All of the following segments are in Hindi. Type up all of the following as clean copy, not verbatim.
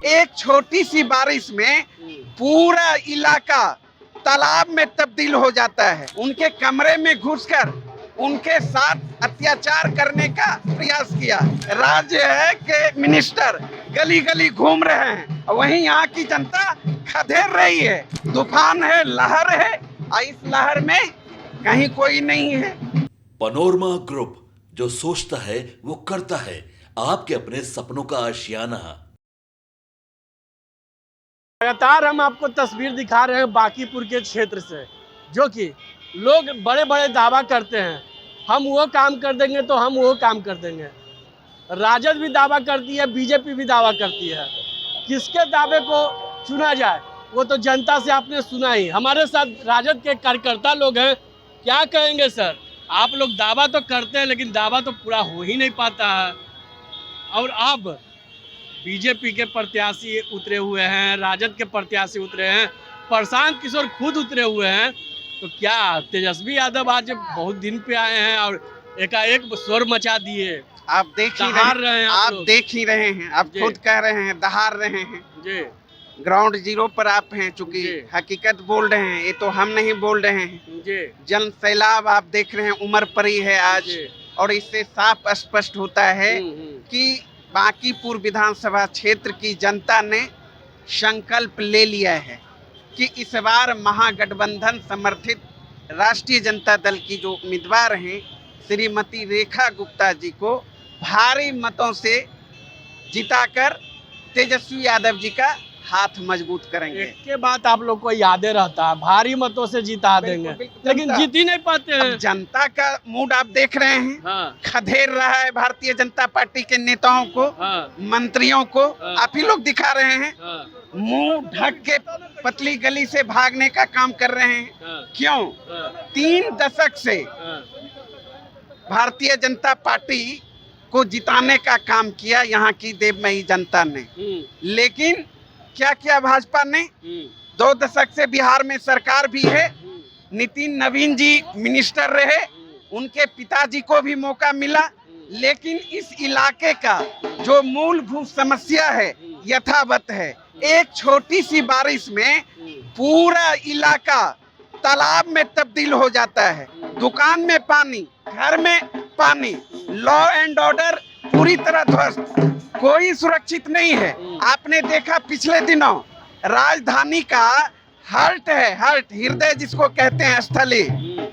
एक छोटी सी बारिश में पूरा इलाका तालाब में तब्दील हो जाता है। उनके कमरे में घुसकर उनके साथ अत्याचार करने का प्रयास किया। राज्य है कि मिनिस्टर गली गली घूम रहे हैं, वहीं यहाँ की जनता खदेड़ रही है। तूफान है, लहर है, और इस लहर में कहीं कोई नहीं है। पनोरमा ग्रुप, जो सोचता है वो करता है। आपके अपने सपनों का आशियाना। लगातार हम आपको तस्वीर दिखा रहे हैं बांकीपुर के क्षेत्र से, जो कि लोग बड़े बड़े दावा करते हैं, हम वो काम कर देंगे तो हम वो काम कर देंगे। राजद भी दावा करती है, बीजेपी भी दावा करती है। किसके दावे को चुना जाए वो तो जनता से आपने सुना ही। हमारे साथ राजद के कार्यकर्ता लोग हैं। क्या कहेंगे सर, आप लोग दावा तो करते हैं लेकिन दावा तो पूरा हो ही नहीं पाता है, और अब बीजेपी के प्रत्याशी उतरे हुए हैं, राजद के प्रत्याशी उतरे हैं, प्रशांत किशोर खुद उतरे हुए हैं। तो क्या तेजस्वी यादव आज बहुत दिन पे आए हैं और एकाएक शोर मचा दिए। आप देख ही रहे हैं, आप देख ही रहे हैं, आप खुद कह रहे हैं, दहाड़ रहे हैं जी। ग्राउंड जीरो पर आप हैं, चूंकि हकीकत बोल रहे हैं, ये तो हम नहीं बोल रहे हैं जी। जन सैलाब आप देख रहे हैं उमड़ पड़ी है आज, और इससे साफ स्पष्ट होता है कि बांकीपुर विधानसभा क्षेत्र की जनता ने संकल्प ले लिया है कि इस बार महागठबंधन समर्थित राष्ट्रीय जनता दल की जो उम्मीदवार हैं श्रीमती रेखा गुप्ता जी को भारी मतों से जिताकर तेजस्वी यादव जी का हाथ मजबूत करेंगे। एक के बाद आप लोग को यादें रहता है, भारी मतों से जिता देंगे, लेकिन जीत ही नहीं पाते हैं। जनता का मूड आप देख रहे हैं, खदेड़ रहा है भारतीय जनता पार्टी के नेताओं को, मंत्रियों को। आप ही लोग दिखा रहे हैं, मुंह ढक के पतली गली से भागने का काम कर रहे हैं। क्यों? 3 दशक से भारतीय जनता पार्टी को जिताने का काम किया यहाँ की देवमयी जनता ने, लेकिन क्या किया भाजपा ने? 2 दशक से बिहार में सरकार भी है, नितिन नवीन जी मिनिस्टर रहे, उनके पिताजी को भी मौका मिला, लेकिन इस इलाके का जो मूलभूत समस्या है यथावत है। एक छोटी सी बारिश में पूरा इलाका तालाब में तब्दील हो जाता है। दुकान में पानी, घर में पानी, लॉ एंड ऑर्डर पूरी तरह ध्वस्त, कोई सुरक्षित नहीं है। आपने देखा पिछले दिनों राजधानी का हर्ट है, हर्ट हृदय जिसको कहते हैं स्थली,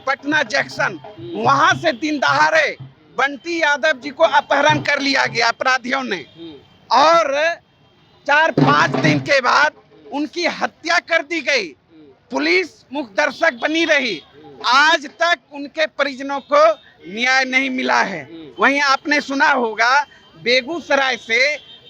पटना जंक्शन, वहां से दिन दहाड़े बंटी यादव जी को अपहरण कर लिया गया अपराधियों ने, और 4-5 दिन के बाद उनकी हत्या कर दी गई। पुलिस मुख्य दर्शक बनी रही, आज तक उनके परिजनों को न्याय नहीं मिला है। वहीं आपने सुना होगा बेगूसराय से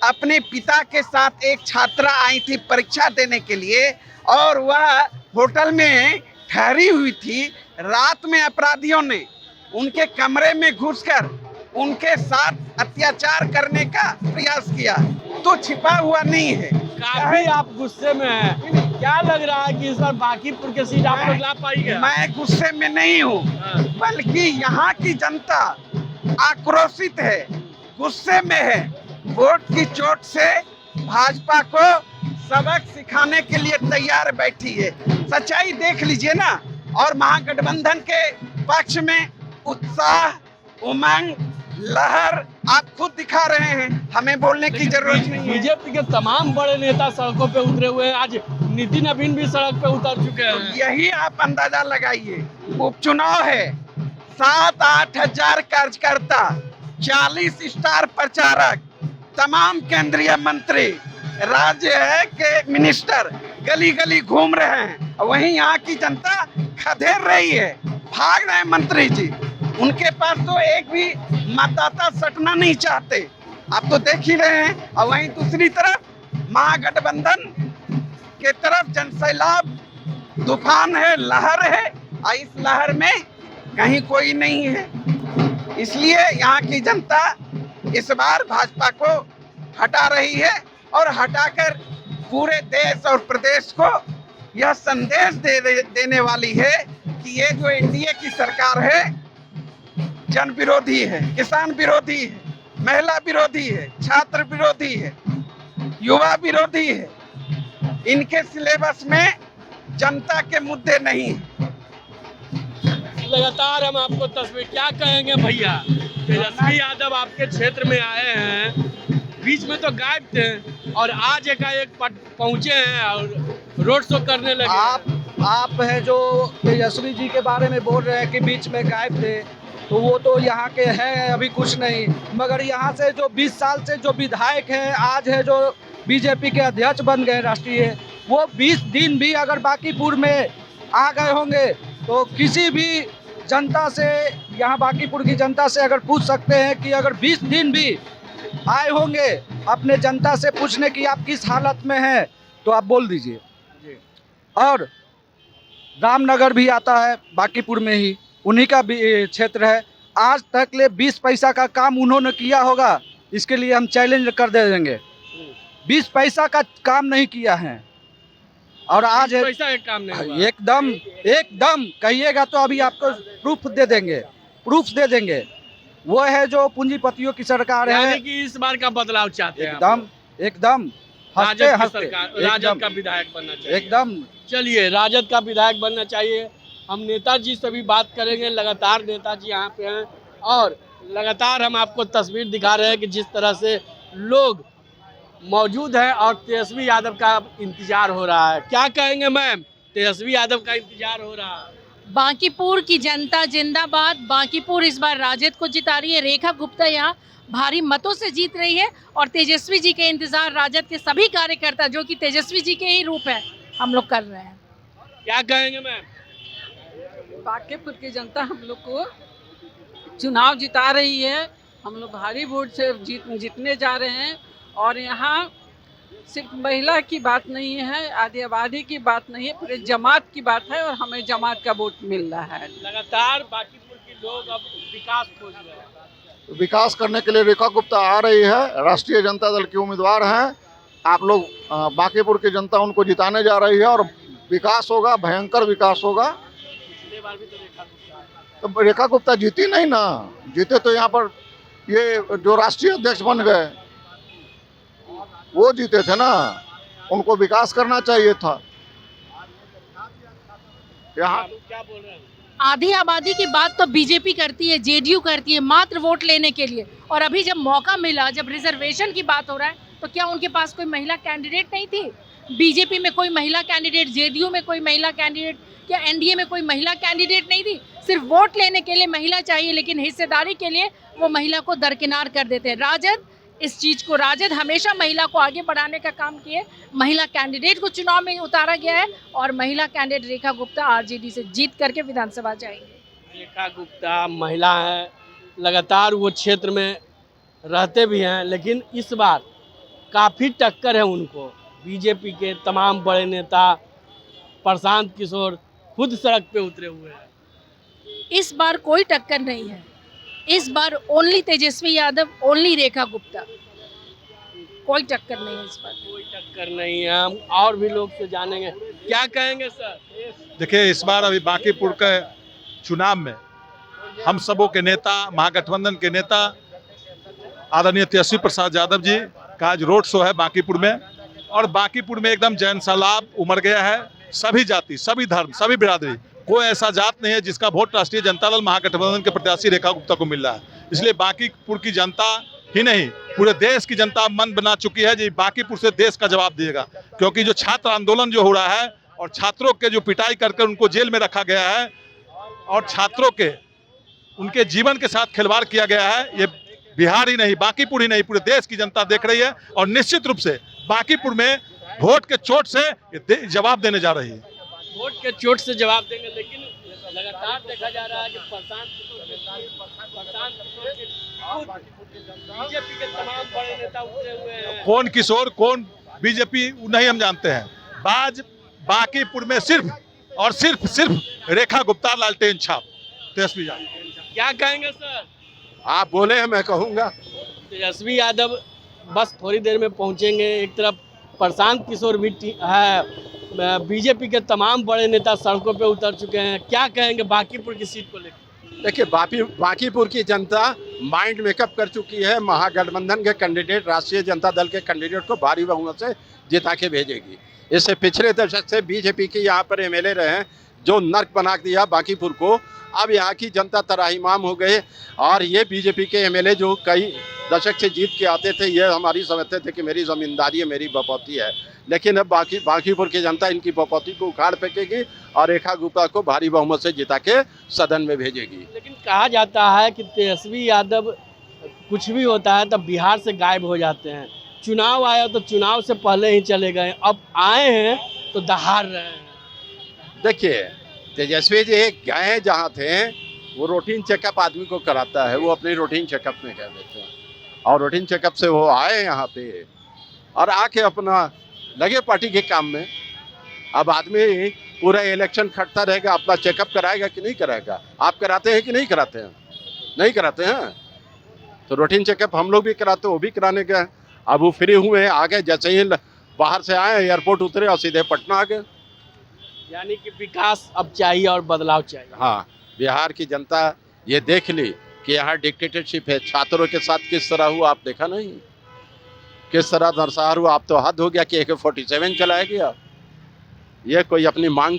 अपने पिता के साथ एक छात्रा आई थी परीक्षा देने के लिए, और वह होटल में ठहरी हुई थी। रात में अपराधियों ने उनके कमरे में घुसकर उनके साथ अत्याचार करने का प्रयास किया, तो छिपा हुआ नहीं है। काफी आप गुस्से में हैं। क्या लग रहा है कि इस बार बांकीपुर के सीट आप लोग ला पाएंगे? मैं गुस्से में नहीं हूँ, बल्कि यहाँ की जनता आक्रोशित है, गुस्से में है। वोट की चोट से भाजपा को सबक सिखाने के लिए तैयार बैठी है। सच्चाई देख लीजिए ना, और महागठबंधन के पक्ष में उत्साह, उमंग, लहर आप खुद दिखा रहे हैं, हमें बोलने की जरूरत नहीं है। बीजेपी के तमाम बड़े नेता सड़कों पे उतरे हुए हैं, आज नितिन नवीन भी सड़क पे उतर चुके हैं। यही आप अंदाजा लगाइए, उपचुनाव है, 7-8 हजार कार्यकर्ता, 40 स्टार प्रचारक, तमाम केंद्रीय मंत्री, राज्य है कि मिनिस्टर गली गली घूम रहे हैं, वहीं यहाँ की जनता खदेड़ रही है, भाग रहे हैं मंत्री जी। उनके पास तो एक भी मतदाता सटना नहीं चाहते, आप तो देख ही रहे हैं। और वहीं दूसरी तरफ महागठबंधन के तरफ जनसैलाब, तूफान है, लहर है, और इस लहर में कहीं कोई नहीं है। इसलिए यहाँ की जनता इस बार भाजपा को हटा रही है, और हटाकर पूरे देश और प्रदेश को यह संदेश देने वाली है कि ये जो एनडीए की सरकार है जन विरोधी है, किसान विरोधी है, महिला विरोधी है, छात्र विरोधी है, युवा विरोधी है। इनके सिलेबस में जनता के मुद्दे नहीं है। लगातार हम आपको तस्वीर क्या कहेंगे भैया, तेजस्वी यादव आपके क्षेत्र में आए हैं, बीच में तो गायब थे और आज एकाएक पहुंचे हैं और रोड शो करने लगे। आप है जो तेजस्वी जी के बारे में बोल रहे हैं कि बीच में गायब थे, तो वो तो यहाँ के हैं अभी कुछ नहीं, मगर यहाँ से जो 20 साल से जो विधायक हैं, आज है जो बीजेपी के अध्यक्ष बन गए राष्ट्रीय, वो 20 दिन भी अगर बांकीपुर में आ गए होंगे तो किसी भी जनता से, यहाँ बांकीपुर की जनता से अगर पूछ सकते हैं कि अगर 20 दिन भी आए होंगे अपने जनता से पूछने की आप किस हालत में हैं, तो आप बोल दीजिए। और रामनगर भी आता है बांकीपुर में ही, उन्हीं का भी क्षेत्र है। आज तक ले 20 पैसा का काम उन्होंने किया होगा, इसके लिए हम चैलेंज कर दे देंगे। 20 पैसा का काम नहीं किया है और आज है पैसा एक काम नहीं हुआ। एकदम कहिएगा तो अभी आपको प्रूफ दे देंगे। वो है जो पूंजीपतियों की सरकार है, यानी कि इस बार का बदलाव चाहते हैं। एकदम हंसते राजद का विधायक बनना चाहिए। एकदम चलिए, राजद का विधायक बनना चाहिए। हम नेताजी से भी बात करेंगे। लगातार नेताजी यहाँ पे हैं और लगातार हम आपको तस्वीर दिखा रहे हैं कि जिस तरह से लोग मौजूद हैं और तेजस्वी यादव का इंतजार हो रहा है। क्या कहेंगे मैम, तेजस्वी यादव का इंतजार हो रहा है? बांकीपुर की जनता जिंदाबाद। बांकीपुर इस बार राजद को जिता रही है। रेखा गुप्ता यहाँ भारी मतों से जीत रही है और तेजस्वी जी के इंतजार राजद के सभी कार्यकर्ता, जो कि तेजस्वी जी के ही रूप है, हम लोग कर रहे हैं। क्या कहेंगे मैम? बांकीपुर की जनता हम लोग को चुनाव जिता रही है। हम लोग भारी वोट से जीतने जा रहे हैं और यहाँ सिर्फ महिला की बात नहीं है, आदि आबादी की बात नहीं है, पूरे जमात की बात है और हमें जमात का वोट मिल रहा है। लगातार बांकीपुर के लोग अब विकास खोज रहे हैं। विकास करने के लिए रेखा गुप्ता आ रही है, राष्ट्रीय जनता दल की उम्मीदवार हैं। आप लोग बांकीपुर की जनता उनको जिताने जा रही है और विकास होगा, भयंकर विकास होगा। पिछले बार भी तो रेखा गुप्ता, तो रेखा गुप्ता जीती नहीं ना, जीते तो यहाँ पर ये जो राष्ट्रीय अध्यक्ष बन गए वो जीते थे ना, उनको विकास करना चाहिए था। यहाँ क्या बोल रहे हैं? आधी आबादी की बात तो बीजेपी करती है, जेडीयू करती है, मात्र वोट लेने के लिए। और अभी जब मौका मिला, जब रिजर्वेशन की बात हो रहा है, तो क्या उनके पास कोई महिला कैंडिडेट नहीं थी? बीजेपी में कोई महिला कैंडिडेट, जेडीयू में कोई महिला कैंडिडेट, क्या एनडीए में कोई महिला कैंडिडेट नहीं थी? सिर्फ वोट लेने के लिए महिला चाहिए, लेकिन हिस्सेदारी के लिए वो महिला को दरकिनार कर देते हैं। राजद हमेशा महिला को आगे बढ़ाने का काम किए। महिला कैंडिडेट को चुनाव में उतारा गया है और महिला कैंडिडेट रेखा गुप्ता आरजेडी से जीत करके विधानसभा जाएंगे। रेखा गुप्ता महिला है, लगातार वो क्षेत्र में रहते भी हैं, लेकिन इस बार काफ़ी टक्कर है उनको। बीजेपी के तमाम बड़े नेता, प्रशांत किशोर खुद सड़क पे उतरे हुए हैं। इस बार कोई टक्कर नहीं है। इस बार ओनली तेजस्वी यादव, ओनली रेखा गुप्ता, कोई टक्कर नहीं है इस बार। कोई टक्कर नहीं है। हम और भी लोग से जानेंगे। क्या कहेंगे सर? देखिए, इस बार अभी बांकीपुर के चुनाव में हम सबों के नेता, महागठबंधन के नेता आदरणीय तेजस्वी प्रसाद यादव जी का आज रोड शो है बांकीपुर में, और बांकीपुर में एकदम जन सैलाब उमड़ गया है। सभी जाति, सभी धर्म, सभी बिरादरी, कोई ऐसा जात नहीं है जिसका वोट राष्ट्रीय जनता दल महागठबंधन के प्रत्याशी रेखा गुप्ता को मिल रहा है। इसलिए बांकीपुर की जनता ही नहीं, पूरे देश की जनता मन बना चुकी है जी, बांकीपुर से देश का जवाब दिएगा। क्योंकि जो छात्र आंदोलन जो हो रहा है और छात्रों के जो पिटाई करके उनको जेल में रखा गया है और छात्रों के उनके जीवन के साथ खिलवाड़ किया गया है, ये बिहार ही नहीं, बांकीपुर ही नहीं, पूरे देश की जनता देख रही है और निश्चित रूप से बांकीपुर में वोट के चोट से जवाब देने जा रही है। वोट के चोट से जवाब देंगे, लेकिन लगातार देखा जा रहा है कि प्रशांत बीजेपी के तमाम बड़े नेता उतरे हुए हैं। कौन किशोर, कौन बीजेपी, नहीं हम जानते हैं। बांकीपुर में सिर्फ और सिर्फ रेखा गुप्ता, लालटेन छाप, तेजस्वी यादव। क्या कहेंगे सर? आप बोले हैं, मैं कहूँगा। तेजस्वी यादव बस थोड़ी देर में पहुंचेंगे। एक तरफ प्रशांत किशोर भी है, बीजेपी के तमाम बड़े नेता सड़कों पे उतर चुके हैं। क्या कहेंगे बांकीपुर की सीट को लेकर? देखिए बांकीपुर की जनता माइंड मेकअप कर चुकी है। महागठबंधन के कैंडिडेट, राष्ट्रीय जनता दल के कैंडिडेट को भारी बहुमत से जिता के भेजेगी। इससे पिछले दशक से बीजेपी के यहाँ पर एमएलए रहे हैं जो नर्क बना दिया बांकीपुर को। अब यहाँ की जनता तराहीमाम हो गए और ये बीजेपी के एमएलए जो कई दशक से जीत के आते थे, ये हमारी समझते थे कि मेरी जमींदारी है, मेरी बपौती है। लेकिन अब बांकीपुर की जनता इनकी बपौती को उखाड़ फेंकेगी और रेखा गुप्ता को भारी बहुमत से जिता के सदन में भेजेगी। लेकिन कहा जाता है कि तेजस्वी यादव कुछ भी होता है तब बिहार से गायब हो जाते हैं। चुनाव आया तो चुनाव से पहले ही चले गए, अब आए हैं तो दहाड़ रहे हैं। देखिए तेजस्वी जी गए जहाँ थे, वो रूटीन चेकअप आदमी को कराता है, वो अपनी रूटीन चेकअप में कह देते हैं और रूटीन चेकअप से वो आए यहाँ पे और आके अपना लगे पार्टी के काम में। अब आदमी पूरा इलेक्शन खटता रहेगा, अपना चेकअप कराएगा कि नहीं कराएगा? आप कराते हैं कि नहीं कराते हैं? नहीं कराते हैं। तो रूटीन चेकअप हम लोग भी कराते, वो भी कराने गए। अब वो फ्री हुए, आ गए, जैसे ही बाहर से आए एयरपोर्ट उतरे और सीधे पटना आ गए। यानी कि विकास अब चाहिए और बदलाव चाहिए। हाँ, बिहार की जनता ये देख ली कि यहाँ डिक्टेटरशिप है। छात्रों के साथ किस तरह हुआ आप देखा नहीं? किस तरह नरसंहार हुआ? आप तो हद हो गया कि AK-47 चलाया गया। ये कोई अपनी मांग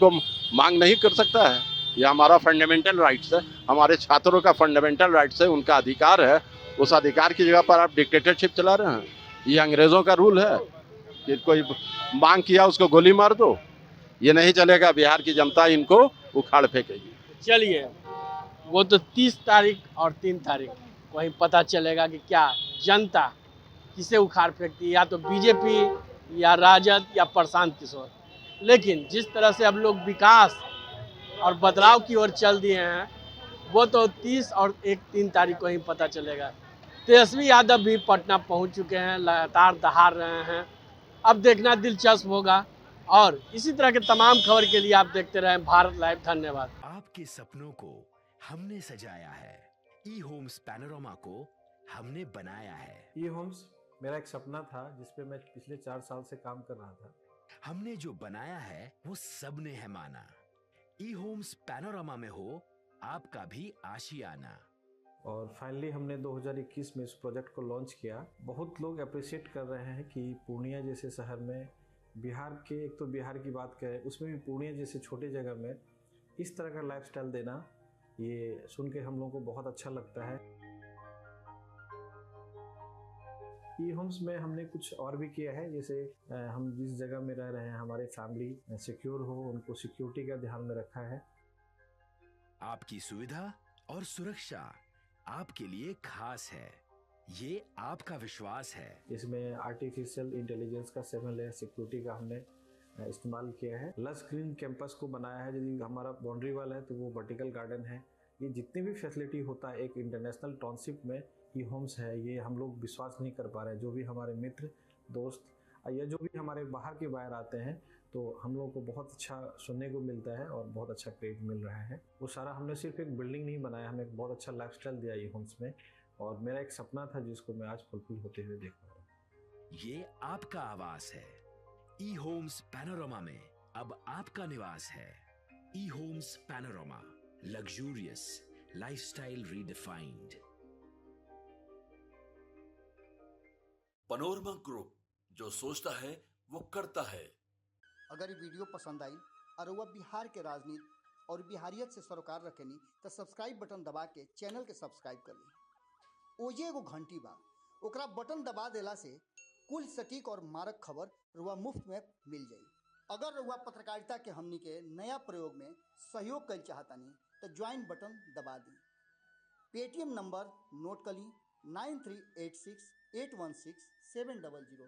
नहीं कर सकता है। ये हमारा फंडामेंटल राइट्स है, हमारे छात्रों का फंडामेंटल राइट्स है, उनका अधिकार है। उस अधिकार की जगह पर आप डिक्टेटरशिप चला रहे हैं। ये अंग्रेजों का रूल है कि कोई मांग किया उसको गोली मार दो। ये नहीं चलेगा, बिहार की जनता इनको उखाड़ फेंकेगी। चलिए, वो तो 30 तारीख और 3 तारीख वहीं पता चलेगा कि क्या जनता किसे उखाड़ फेंकती है, या तो बीजेपी या राजद या प्रशांत किशोर। लेकिन जिस तरह से अब लोग विकास और बदलाव की ओर चल दिए हैं, वो तो 30 और 3 तारीख को ही पता चलेगा। तेजस्वी यादव भी पटना पहुंच चुके हैं, लगातार दहाड़ रहे हैं। अब देखना दिलचस्प होगा और इसी तरह के तमाम खबर के लिए आप देखते रहें भारत लाइव। धन्यवाद। आपके सपनों को हमने सजाया है, ई होम्स पैनोरामा को हमने बनाया है। ई होम्स मेरा एक सपना था जिस पे मैं पिछले 4 साल से काम कर रहा था। हमने जो बनाया है वो सबने है माना। ई होम्स पैनोरामा में हो आपका भी आशियाना। और फाइनली हमने 2021 में इस प्रोजेक्ट को लॉन्च किया। बहुत लोग अप्रिशिएट कर रहे हैं कि पूर्णिया जैसे शहर में, बिहार के, एक तो बिहार की बात करें उसमें भी पूर्णिया जैसे छोटे जगह में इस तरह का लाइफस्टाइल देना, ये सुन के हम लोगों को बहुत अच्छा लगता है। ई होम्स में हमने कुछ और भी किया है, जैसे हम जिस जगह में रह रहे हैं हमारे फैमिली सिक्योर हो, उनको सिक्योरिटी का ध्यान में रखा है। आपकी सुविधा और सुरक्षा आपके लिए खास है, ये आपका विश्वास है। इसमें आर्टिफिशियल इंटेलिजेंस का 7 लेयर सिक्योरिटी का हमने इस्तेमाल किया है। लस ग्रीन कैंपस को बनाया है। यदि हमारा बाउंड्री वाल है तो वो वर्टिकल गार्डन है। ये जितनी भी फैसिलिटी होता है एक इंटरनेशनल टाउनशिप में ई होम्स है, ये हम लोग विश्वास नहीं कर पा रहे हैं। जो भी हमारे मित्र, दोस्त या जो भी हमारे बाहर के बाहर आते हैं तो हम लोगों को बहुत अच्छा सुनने को मिलता है और बहुत अच्छा क्रेडिट मिल रहा है। वो सारा हमने सिर्फ एक बिल्डिंग नहीं बनाया, हमें एक बहुत अच्छा लाइफस्टाइल दिया ई होम्स में, और मेरा एक सपना था जिसको मैं आज फुलफिल होते हुए देख रहा हूँ। ये आपका आवास है। ई होम्स पैनोरामा में अब आपका निवास है। E Homes Panorama, luxurious lifestyle redefined. Panorama Group, जो सोचता है वो करता है। अगर ये वीडियो पसंद आई और वह बिहार के राजनीति और बिहारियत से सरोकार रखेनी तो सब्सक्राइब बटन दबा के चैनल के सब्सक्राइब कर ली। ओजे एगो घंटी बा, ओकरा बटन दबा देला से कुल सटीक और मारक खबर रुआ मुफ्त में मिल जाई। अगर रुआ पत्रकारिता के हमनी के नया प्रयोग में सहयोग कर चाहतानी तो ज्वाइन बटन दबा दी। पेटीएम नंबर नोट कर ली 9386816700।